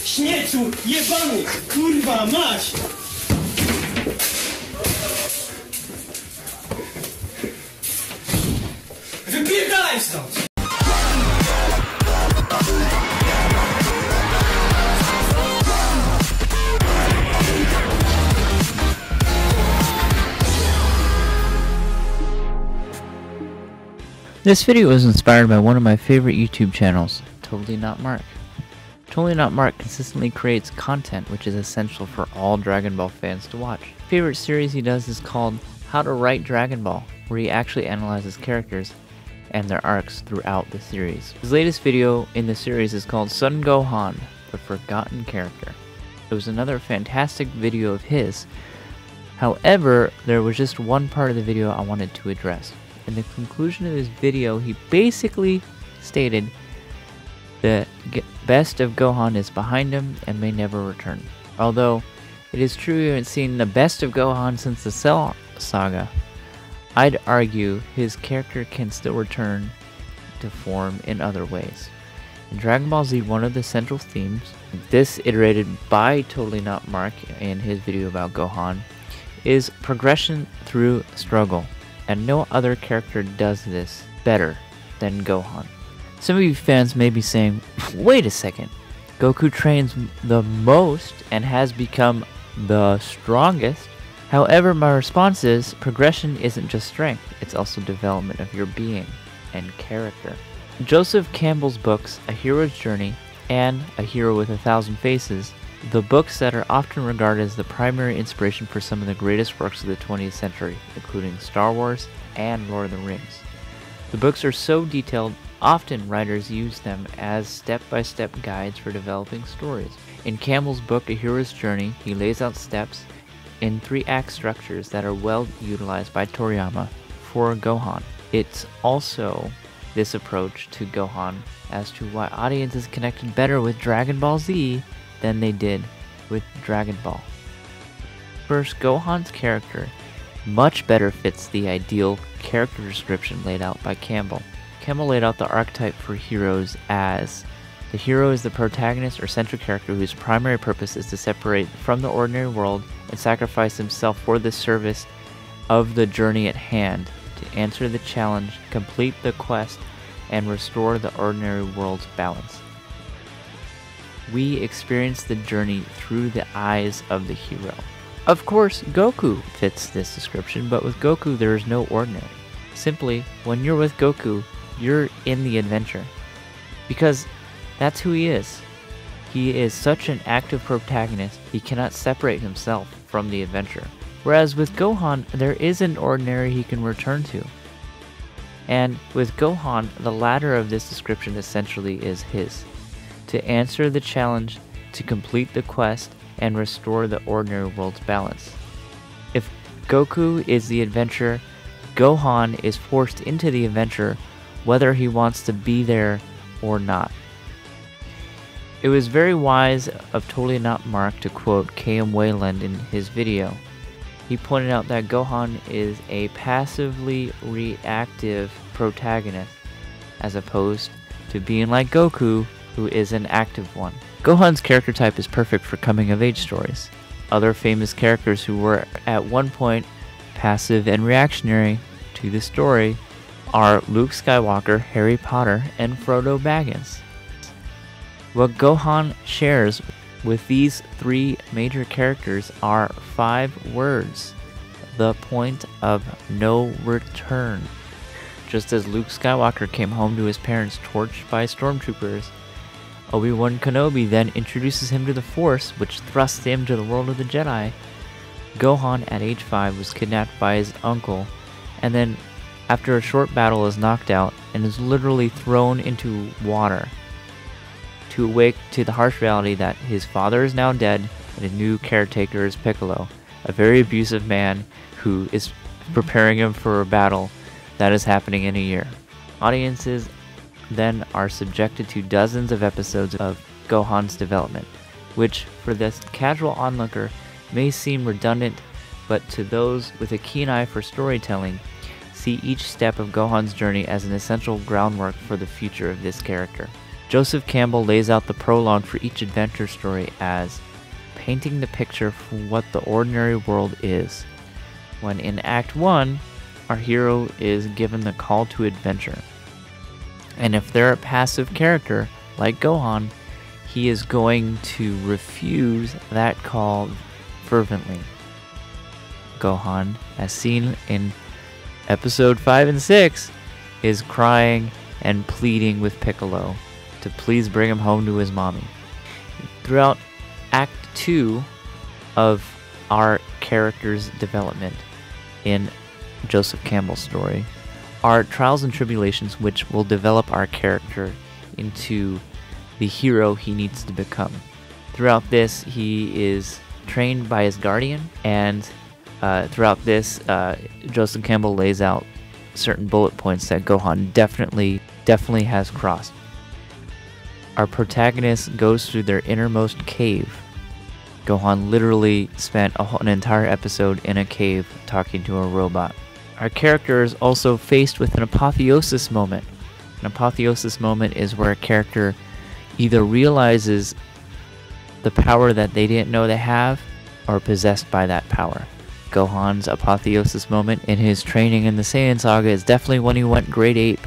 Śmieciu, jebany, kurwa mać! Wypierdalaj stąd! This video was inspired by one of my favorite YouTube channels, Totally Not Mark. Totally Not Mark consistently creates content which is essential for all Dragon Ball fans to watch. My favorite series he does is called How to Write Dragon Ball, where he actually analyzes characters and their arcs throughout the series. His latest video in the series is called Son Gohan, the Forgotten Character. It was another fantastic video of his. However, there was just one part of the video I wanted to address. In the conclusion of his video, he basically stated the best of Gohan is behind him and may never return. Although it is true we haven't seen the best of Gohan since the Cell Saga, I'd argue his character can still return to form in other ways. In Dragon Ball Z, one of the central themes, this iterated by Totally Not Mark in his video about Gohan, is progression through struggle, and no other character does this better than Gohan. Some of you fans may be saying, wait a second, Goku trains the most and has become the strongest. However, my response is, progression isn't just strength, it's also development of your being and character. Joseph Campbell's books, A Hero's Journey and A Hero with a Thousand Faces, the books that are often regarded as the primary inspiration for some of the greatest works of the 20th century, including Star Wars and Lord of the Rings. The books are so detailed, often writers use them as step-by-step guides for developing stories. In Campbell's book, A Hero's Journey, he lays out steps in 3-act structures that are well utilized by Toriyama for Gohan. It's also this approach to Gohan as to why audiences connected better with Dragon Ball Z than they did with Dragon Ball. First, Gohan's character much better fits the ideal character description laid out by Campbell. Campbell laid out the archetype for heroes as the hero is the protagonist or central character whose primary purpose is to separate from the ordinary world and sacrifice himself for the service of the journey at hand, to answer the challenge, complete the quest, and restore the ordinary world's balance. We experience the journey through the eyes of the hero. Of course, Goku fits this description, but with Goku there is no ordinary. Simply, when you're with Goku, you're in the adventure. Because that's who he is. He is such an active protagonist, he cannot separate himself from the adventure. Whereas with Gohan, there is an ordinary he can return to. And with Gohan, the latter of this description essentially is his. To answer the challenge, to complete the quest, and restore the ordinary world's balance. If Goku is the adventure, Gohan is forced into the adventure whether he wants to be there or not. It was very wise of Totally Not Mark to quote K.M. Wayland in his video. He pointed out that Gohan is a passively reactive protagonist, as opposed to being like Goku, who is an active one. Gohan's character type is perfect for coming-of-age stories. Other famous characters who were at one point passive and reactionary to the story are Luke Skywalker, Harry Potter, and Frodo Baggins. What Gohan shares with these three major characters are 5 words: the point of no return. Just as Luke Skywalker came home to his parents torched by stormtroopers, Obi-Wan Kenobi then introduces him to the Force, which thrusts him to the world of the Jedi. Gohan at age 5 was kidnapped by his uncle, and then after a short battle is knocked out and is literally thrown into water, to awake to the harsh reality that his father is now dead and his new caretaker is Piccolo, a very abusive man who is preparing him for a battle that is happening in a year. Audiences then are subjected to dozens of episodes of Gohan's development, which for this casual onlooker may seem redundant, but to those with a keen eye for storytelling, see each step of Gohan's journey as an essential groundwork for the future of this character. Joseph Campbell lays out the prologue for each adventure story as painting the picture for what the ordinary world is, when in Act 1, our hero is given the call to adventure. And if they're a passive character, like Gohan, he is going to refuse that call fervently. Gohan, as seen in Episode 5 and 6, is crying and pleading with Piccolo to please bring him home to his mommy. Throughout Act 2 of our character's development in Joseph Campbell's story are trials and tribulations which will develop our character into the hero he needs to become. Throughout this, he is trained by his guardian, and throughout this, Joseph Campbell lays out certain bullet points that Gohan definitely has crossed. Our protagonist goes through their innermost cave. Gohan literally spent an entire episode in a cave talking to a robot. Our character is also faced with an apotheosis moment. An apotheosis moment is where a character either realizes the power that they didn't know they have, or possessed by that power. Gohan's apotheosis moment in his training in the Saiyan Saga is definitely when he went Great Ape.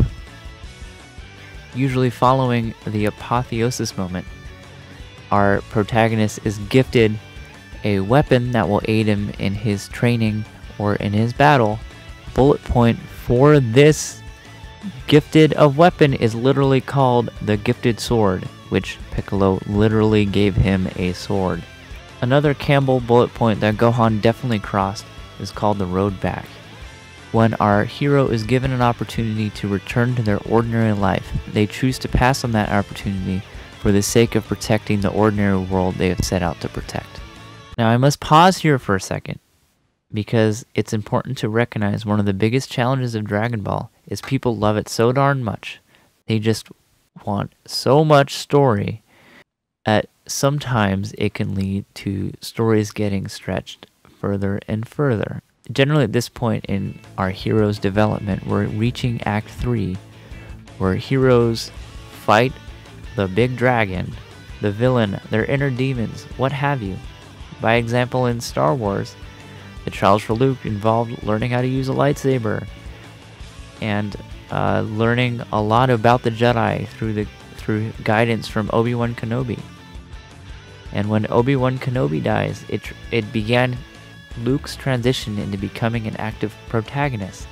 Usually following the apotheosis moment, our protagonist is gifted a weapon that will aid him in his training or in his battle. Bullet point for this gifted of weapon is literally called the Gifted Sword, which Piccolo literally gave him a sword. Another Campbell bullet point that Gohan definitely crossed is called the Road Back. When our hero is given an opportunity to return to their ordinary life, they choose to pass on that opportunity for the sake of protecting the ordinary world they have set out to protect. Now I must pause here for a second, because it's important to recognize one of the biggest challenges of Dragon Ball is people love it so darn much. They just want so much story that sometimes it can lead to stories getting stretched further and further. Generally at this point in our hero's development, we're reaching Act 3, where heroes fight the big dragon, the villain, their inner demons, what have you. By example, in Star Wars, the trials for Luke involved learning how to use a lightsaber and learning a lot about the Jedi through guidance from Obi-Wan Kenobi. And when Obi-Wan Kenobi dies, it began Luke's transition into becoming an active protagonist.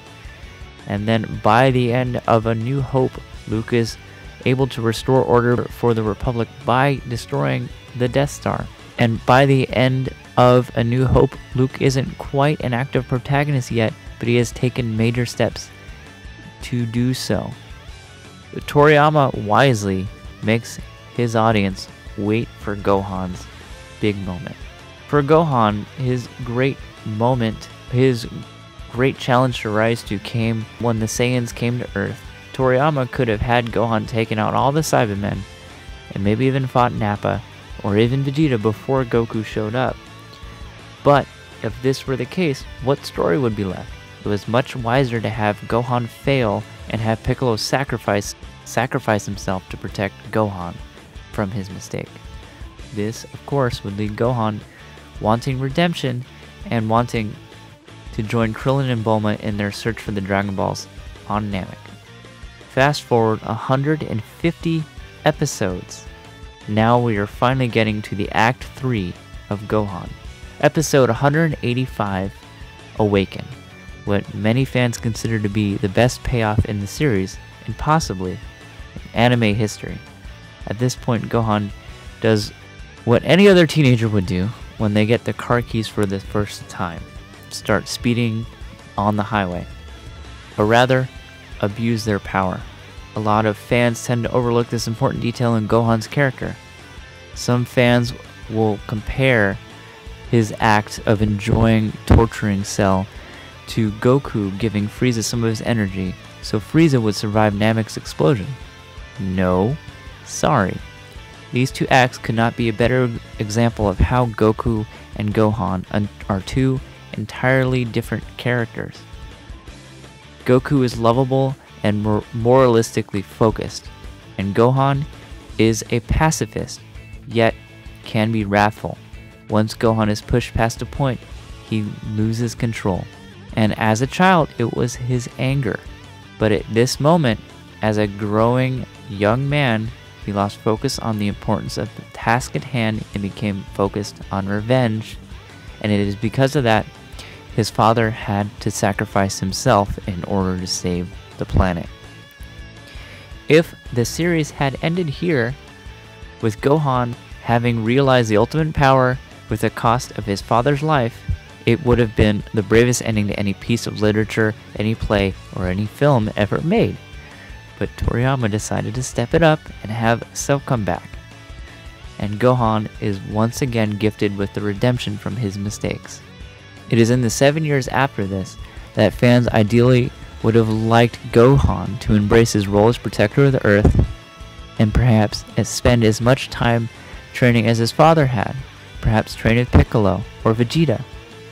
And then by the end of A New Hope, Luke is able to restore order for the Republic by destroying the Death Star. And by the end of A New Hope, Luke isn't quite an active protagonist yet, but he has taken major steps to do so. Toriyama wisely makes his audience wait for Gohan's big moment. For Gohan, his great moment, his great challenge to rise to came when the Saiyans came to Earth. Toriyama could have had Gohan taken out all the Cybermen, and maybe even fought Nappa, or even Vegeta before Goku showed up. But if this were the case, what story would be left? It was much wiser to have Gohan fail and have Piccolo sacrifice himself to protect Gohan from his mistake. This, of course, would lead Gohan wanting redemption and wanting to join Krillin and Bulma in their search for the Dragon Balls on Namek. Fast forward 150 episodes, Now we are finally getting to the Act 3 of Gohan. Episode 185, Awaken, what many fans consider to be the best payoff in the series, and possibly in anime history. At this point, Gohan does what any other teenager would do when they get the car keys for the first time. Start speeding on the highway, or rather, abuse their power. A lot of fans tend to overlook this important detail in Gohan's character. Some fans will compare his act of enjoying torturing Cell to Goku giving Frieza some of his energy so Frieza would survive Namek's explosion. No, sorry. These two acts could not be a better example of how Goku and Gohan are two entirely different characters. Goku is lovable and moralistically focused, and Gohan is a pacifist, yet can be wrathful. Once Gohan is pushed past a point, he loses control. And as a child, it was his anger. But at this moment, as a growing young man, he lost focus on the importance of the task at hand and became focused on revenge. And it is because of that, his father had to sacrifice himself in order to save the planet. If the series had ended here, with Gohan having realized the ultimate power with the cost of his father's life, it would have been the bravest ending to any piece of literature, any play, or any film ever made. But Toriyama decided to step it up and have Cell come back. And Gohan is once again gifted with the redemption from his mistakes. It is in the 7 years after this that fans ideally would have liked Gohan to embrace his role as protector of the Earth and perhaps spend as much time training as his father had, perhaps train with Piccolo or Vegeta.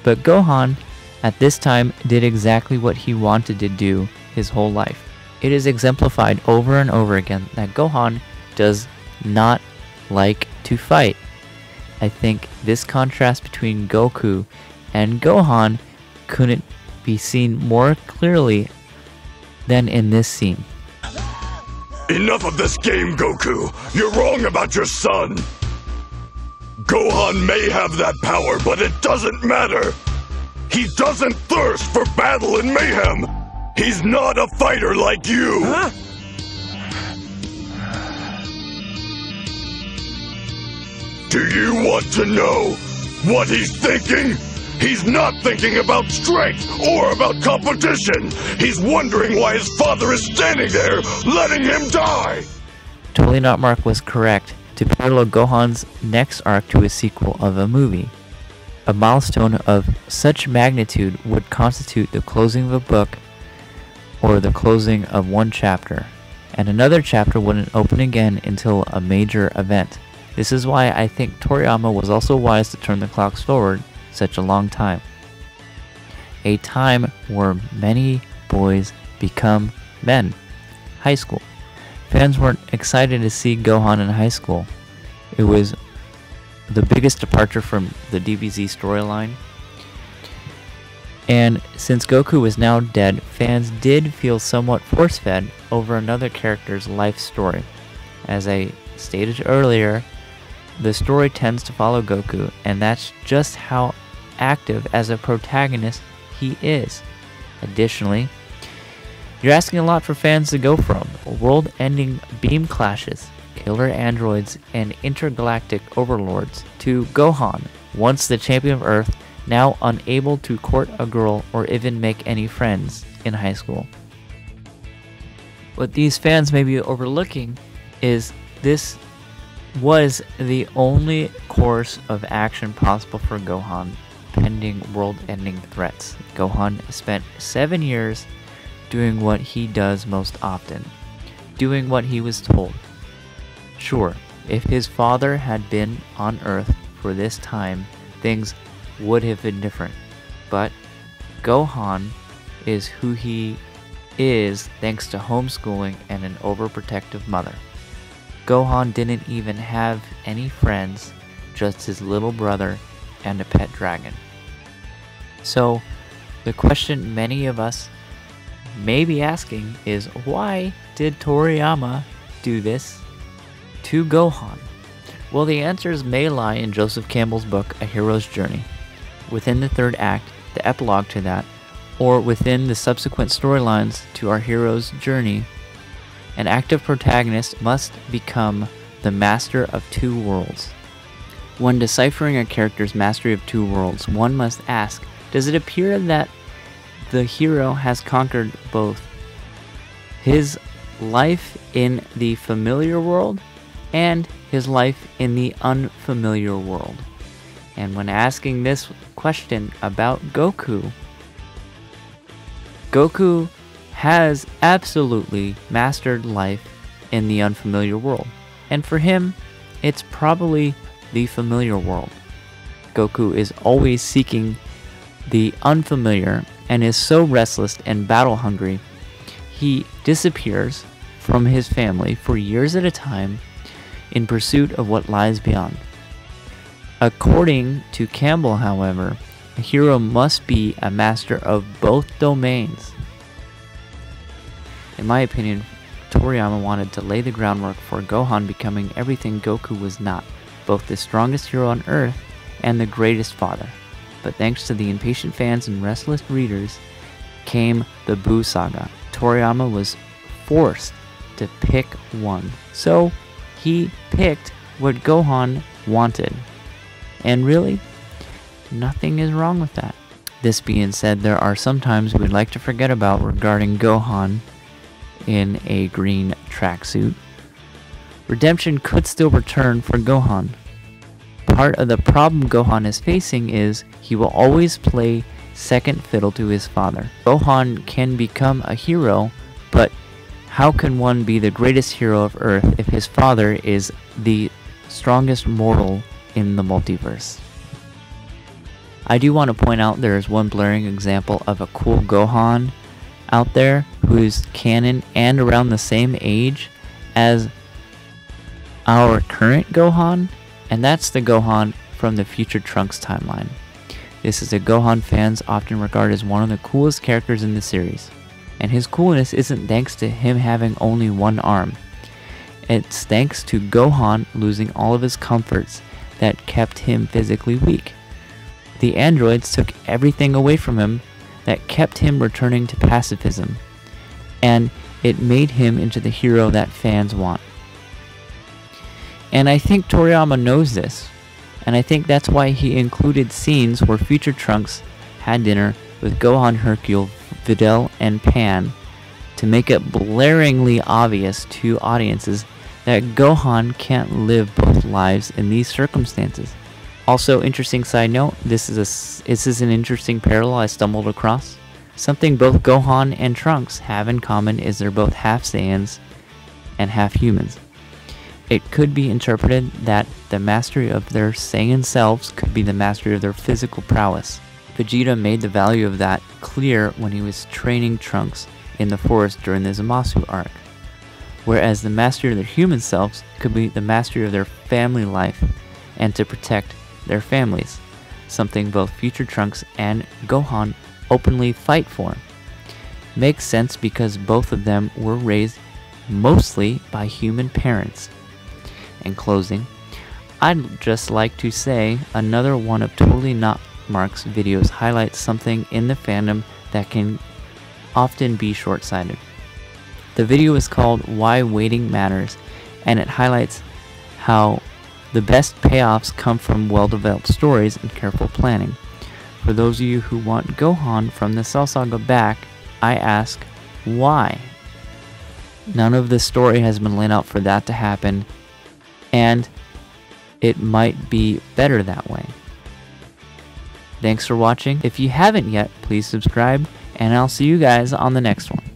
But Gohan, at this time, did exactly what he wanted to do his whole life. It is exemplified over and over again that Gohan does not like to fight. I think this contrast between Goku and Gohan couldn't be seen more clearly than in this scene. Enough of this game, Goku! You're wrong about your son! Gohan may have that power, but it doesn't matter! He doesn't thirst for battle and mayhem! He's not a fighter like you! Huh? Do you want to know what he's thinking? He's not thinking about strength or about competition. He's wondering why his father is standing there, letting him die. Totally Not Mark was correct to parallel Gohan's next arc to a sequel of a movie. A milestone of such magnitude would constitute the closing of a book or the closing of one chapter, and another chapter wouldn't open again until a major event. This is why I think Toriyama was also wise to turn the clocks forward such a long time. A time where many boys become men. High school. Fans weren't excited to see Gohan in high school. It was the biggest departure from the DBZ storyline. And since Goku was now dead, fans did feel somewhat force-fed over another character's life story. As I stated earlier, the story tends to follow Goku, and that's just how active as a protagonist he is. Additionally, you're asking a lot for fans to go from world-ending beam clashes, killer androids, and intergalactic overlords to Gohan, once the champion of Earth, now unable to court a girl or even make any friends in high school. What these fans may be overlooking is this was the only course of action possible for Gohan pending world-ending threats. Gohan spent 7 years doing what he does most often, doing what he was told. Sure, if his father had been on Earth for this time, things would have been different. But Gohan is who he is thanks to homeschooling and an overprotective mother. Gohan didn't even have any friends, just his little brother and a pet dragon. So, the question many of us may be asking is, why did Toriyama do this to Gohan? Well, the answers may lie in Joseph Campbell's book, A Hero's Journey, within the third act, the epilogue to that, or within the subsequent storylines to our hero's journey. An active protagonist must become the master of two worlds. When deciphering a character's mastery of two worlds, one must ask, does it appear that the hero has conquered both his life in the familiar world and his life in the unfamiliar world? And when asking this question about Goku, Goku has absolutely mastered life in the unfamiliar world. And for him, it's probably the familiar world. Goku is always seeking the unfamiliar and is so restless and battle hungry, he disappears from his family for years at a time in pursuit of what lies beyond. According to Campbell, however, a hero must be a master of both domains. In my opinion, Toriyama wanted to lay the groundwork for Gohan becoming everything Goku was not, both the strongest hero on Earth and the greatest father. But thanks to the impatient fans and restless readers came the Buu Saga. Toriyama was forced to pick one. So he picked what Gohan wanted. And really, nothing is wrong with that. This being said, there are some times we'd like to forget about regarding Gohan in a green tracksuit. Redemption could still return for Gohan. Part of the problem Gohan is facing is he will always play second fiddle to his father. Gohan can become a hero, but how can one be the greatest hero of Earth if his father is the strongest mortal in the multiverse? I do want to point out there is one blaring example of a cool Gohan out there who is canon and around the same age as our current Gohan, and that's the Gohan from the Future Trunks timeline. This is a Gohan fans often regard as one of the coolest characters in the series, and his coolness isn't thanks to him having only one arm. It's thanks to Gohan losing all of his comforts that kept him physically weak. The androids took everything away from him that kept him returning to pacifism, and it made him into the hero that fans want. And I think Toriyama knows this, and I think that's why he included scenes where Future Trunks had dinner with Gohan, Hercule, Videl, and Pan to make it blaringly obvious to audiences that Gohan can't live both lives in these circumstances. Also, interesting side note, this is an interesting parallel I stumbled across. Something both Gohan and Trunks have in common is they're both half Saiyans and half humans. It could be interpreted that the mastery of their Saiyan selves could be the mastery of their physical prowess. Vegeta made the value of that clear when he was training Trunks in the forest during the Zamasu arc, whereas the mastery of their human selves could be the mastery of their family life and to protect their families, something both Future Trunks and Gohan openly fight for. Makes sense because both of them were raised mostly by human parents. In closing, I'd just like to say another one of Totally Not Mark's videos highlights something in the fandom that can often be short-sighted. The video is called Why Waiting Matters, and it highlights how the best payoffs come from well-developed stories and careful planning. For those of you who want Gohan from the Cell Saga back, I ask, why? None of the story has been laid out for that to happen, and it might be better that way. Thanks for watching. If you haven't yet, please subscribe, and I'll see you guys on the next one.